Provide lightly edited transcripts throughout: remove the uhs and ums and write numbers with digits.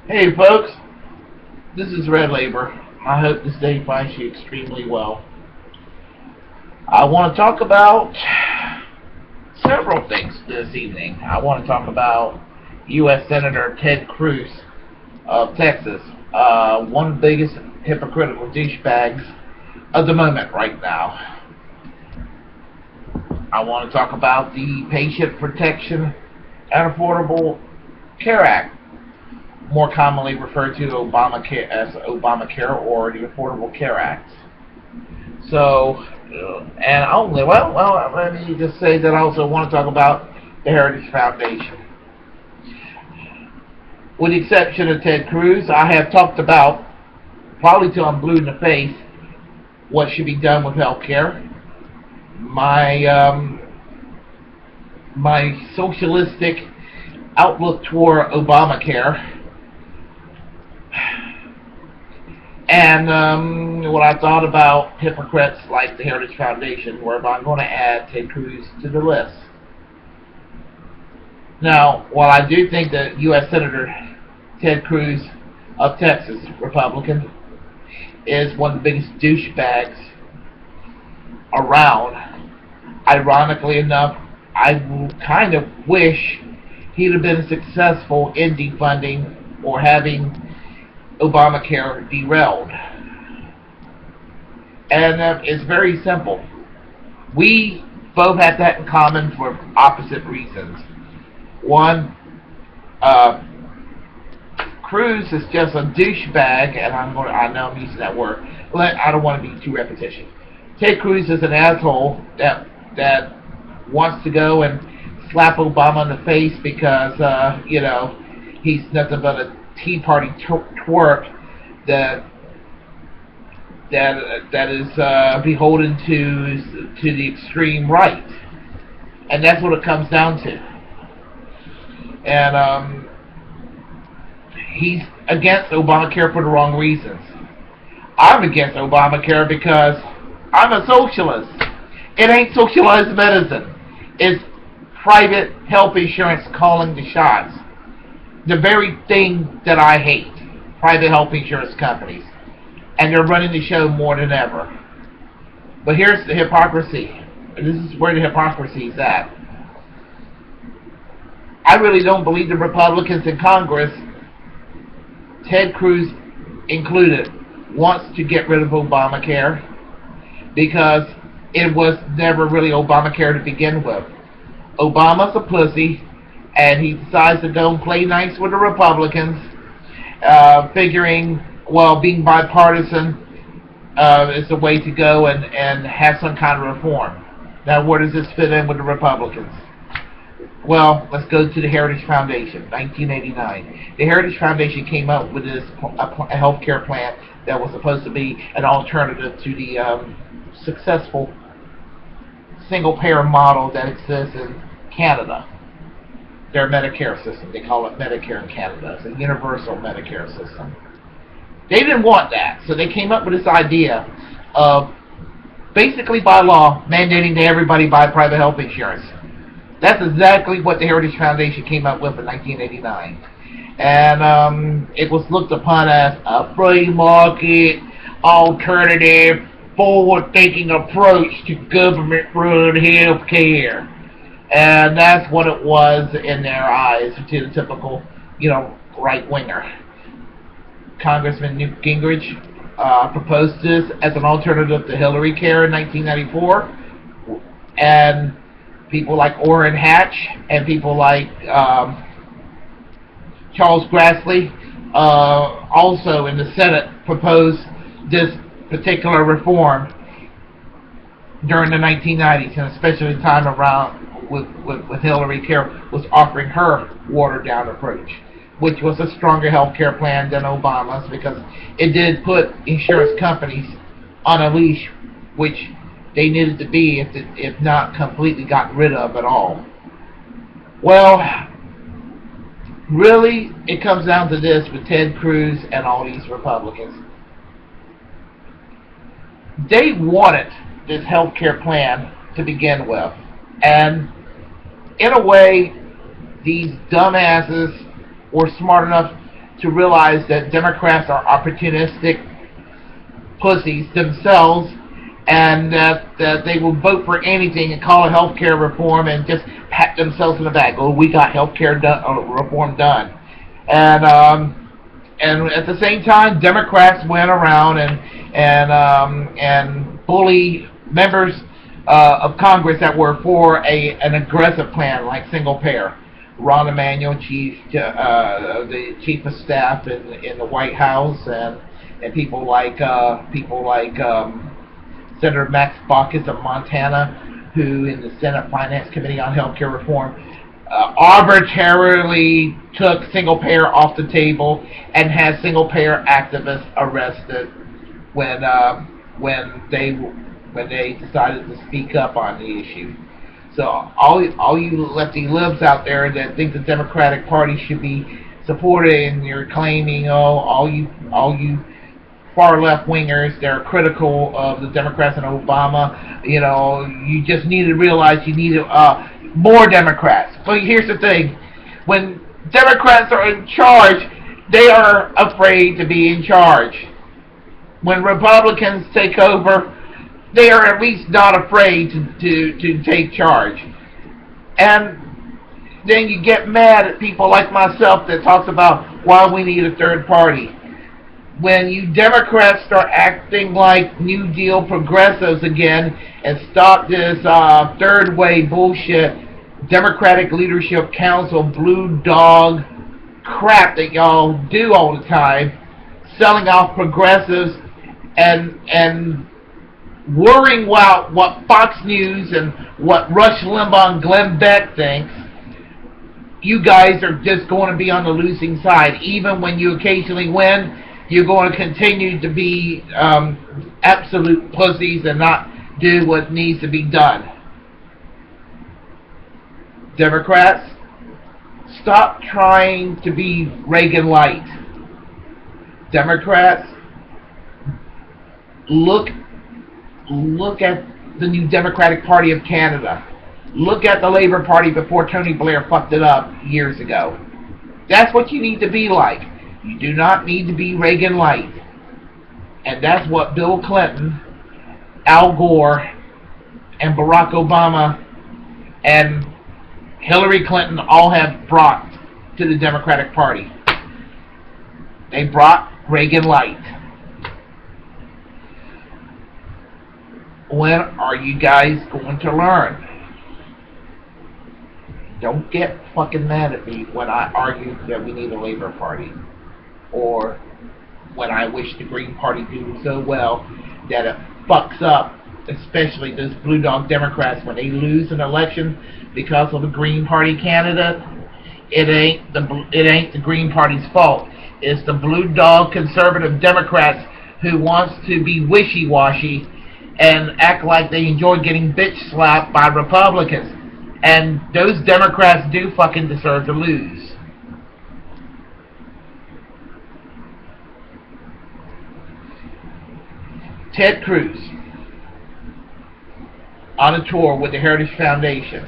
Hey folks, this is Red Labor. I hope this day finds you extremely well. I want to talk about several things this evening. I want to talk about U.S. Senator Ted Cruz of Texas, one of the biggest hypocritical douchebags of the moment right now. I want to talk about the Patient Protection and Affordable Care Act, more commonly referred to Obamacare as Obamacare or the Affordable Care Act. So, and only, let me just say that I also want to talk about the Heritage Foundation. With the exception of Ted Cruz, I have talked about, probably till I'm blue in the face, what should be done with health care. My socialistic outlook toward Obamacare, and what I thought about hypocrites like the Heritage Foundation, where I'm going to add Ted Cruz to the list. Now, while I do think that U.S. Senator Ted Cruz of Texas, Republican, is one of the biggest douchebags around, ironically enough, I kind of wish he'd have been successful in defunding or having Obamacare derailed. And it's very simple. We both have that in common for opposite reasons. One, Cruz is just a douchebag, and I know I'm using that word. I don't want to be too repetitious. Ted Cruz is an asshole that wants to go and slap Obama in the face because he's nothing but a Tea Party twerp that is beholden to the extreme right, and that's what it comes down to. And he's against Obamacare for the wrong reasons. I'm against Obamacare because I'm a socialist. It ain't socialized medicine. It's private health insurance calling the shots. The very thing that I hate, private health insurance companies. And they're running the show more than ever. But here's the hypocrisy. This is where the hypocrisy is at. I really don't believe the Republicans in Congress, Ted Cruz included, wants to get rid of Obamacare because it was never really Obamacare to begin with. Obama's a pussy, and he decides to go and play nice with the Republicans, figuring, well, being bipartisan is the way to go and have some kind of reform. Now, where does this fit in with the Republicans? Well, let's go to the Heritage Foundation, 1989. The Heritage Foundation came up with a health care plan that was supposed to be an alternative to the successful single-payer model that exists in Canada. Their Medicare system. They call it Medicare in Canada. It's a universal Medicare system. They didn't want that, so they came up with this idea of basically by law mandating that everybody buy private health insurance. That's exactly what the Heritage Foundation came up with in 1989. And it was looked upon as a free market, alternative, forward-thinking approach to government-run health care. And that's what it was in their eyes to the typical, right-winger. Congressman Newt Gingrich proposed this as an alternative to Hillary Care in 1994. And people like Orrin Hatch and people like Charles Grassley also in the Senate proposed this particular reform during the 1990s, and especially the time around with Hillary Care was offering her watered-down approach, which was a stronger health care plan than Obama's because it did put insurance companies on a leash, which they needed to be if not completely got rid of at all. Well, really, it comes down to this with Ted Cruz and all these Republicans. They wanted this health care plan to begin with, and in a way, these dumbasses were smart enough to realize that Democrats are opportunistic pussies themselves, and that they will vote for anything and call it health care reform and just pat themselves in the back. Oh, we got health care reform done. And at the same time, Democrats went around and bully members of Congress that were for an aggressive plan like single payer. Ron Emanuel, the chief of staff in the White House, and people like Senator Max Baucus of Montana, who in the Senate Finance Committee on Healthcare Reform arbitrarily took single payer off the table and had single payer activists arrested when they decided to speak up on the issue. So all you lefty libs out there that think the Democratic Party should be supported, and you're claiming all you far left wingers that are critical of the Democrats and Obama, you just need to realize you need more Democrats. But here's the thing: when Democrats are in charge, they are afraid to be in charge. When Republicans take over, they are at least not afraid to take charge. And then you get mad at people like myself that talks about why we need a third party. When you Democrats start acting like New Deal progressives again and stop this third way bullshit, Democratic Leadership Council blue dog crap that y'all do all the time, selling off progressives and worrying about what Fox News and what Rush Limbaugh and Glenn Beck thinks, you guys are just going to be on the losing side. Even when you occasionally win, you're going to continue to be absolute pussies and not do what needs to be done. Democrats, stop trying to be Reagan light. Democrats, look at the new Democratic Party of Canada. Look at the Labour Party before Tony Blair fucked it up years ago. That's what you need to be like. You do not need to be Reagan light. And that's what Bill Clinton, Al Gore, and Barack Obama and Hillary Clinton all have brought to the Democratic Party. They brought Reagan light. When are you guys going to learn? Don't get fucking mad at me when I argue that we need a Labour Party, or when I wish the Green Party do so well that it fucks up, especially those blue dog Democrats when they lose an election because of a Green Party candidate. It ain't the Green Party's fault. It's the blue dog conservative Democrats who wants to be wishy-washy and act like they enjoy getting bitch slapped by Republicans. And those Democrats do fucking deserve to lose. Ted Cruz on a tour with the Heritage Foundation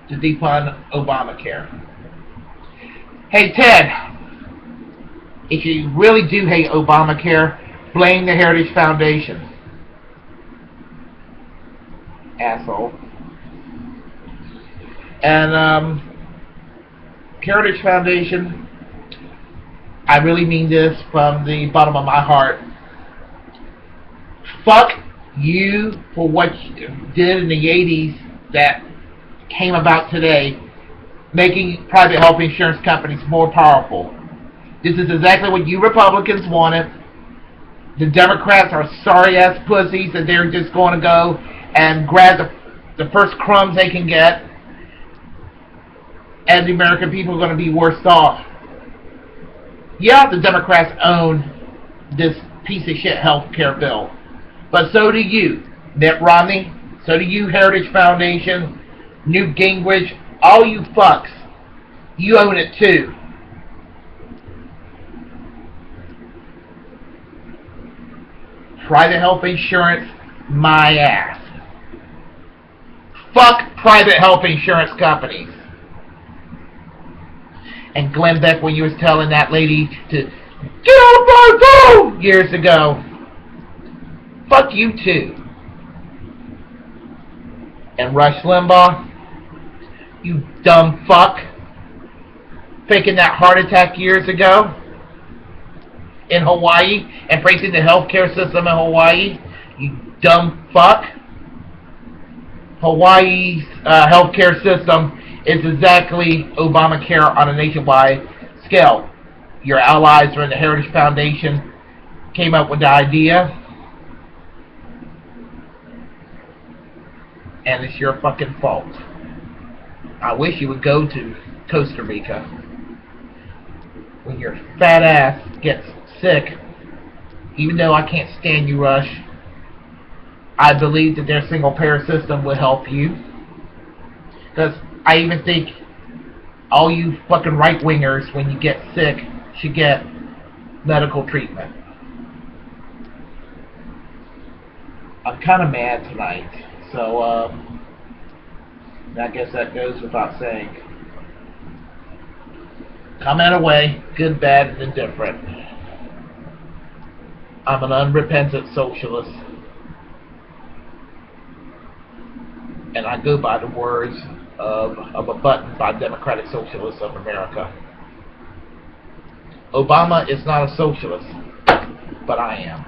to defund Obamacare. Hey Ted, if you really do hate Obamacare, blame the Heritage Foundation. Asshole. And Heritage Foundation, I really mean this from the bottom of my heart. Fuck you for what you did in the 80s that came about today, making private health insurance companies more powerful. This is exactly what you Republicans wanted. The Democrats are sorry-ass pussies, and they're just going to go and grab the first crumbs they can get, and the American people are going to be worse off. Yeah, the Democrats own this piece of shit health care bill, but so do you, Mitt Romney, so do you, Heritage Foundation, Newt Gingrich, all you fucks. You own it too. Private health insurance, my ass. Fuck private health insurance companies. And Glenn Beck, when you was telling that lady to get off my phone years ago. Fuck you too. And Rush Limbaugh, you dumb fuck, faking that heart attack years ago in Hawaii and praising the healthcare system in Hawaii, you dumb fuck. Hawaii's healthcare system is exactly Obamacare on a nationwide scale. Your allies from the Heritage Foundation came up with the idea, and it's your fucking fault. I wish you would go to Costa Rica. When your fat ass gets sick, even though I can't stand you, Rush, I believe that their single-payer system will help you. Because I even think all you fucking right-wingers, when you get sick, should get medical treatment. I'm kind of mad tonight, so I guess that goes without saying. Comment away, good, bad, and indifferent. I'm an unrepentant socialist, and I go by the words of a button by Democratic Socialists of America. Obama is not a socialist, but I am.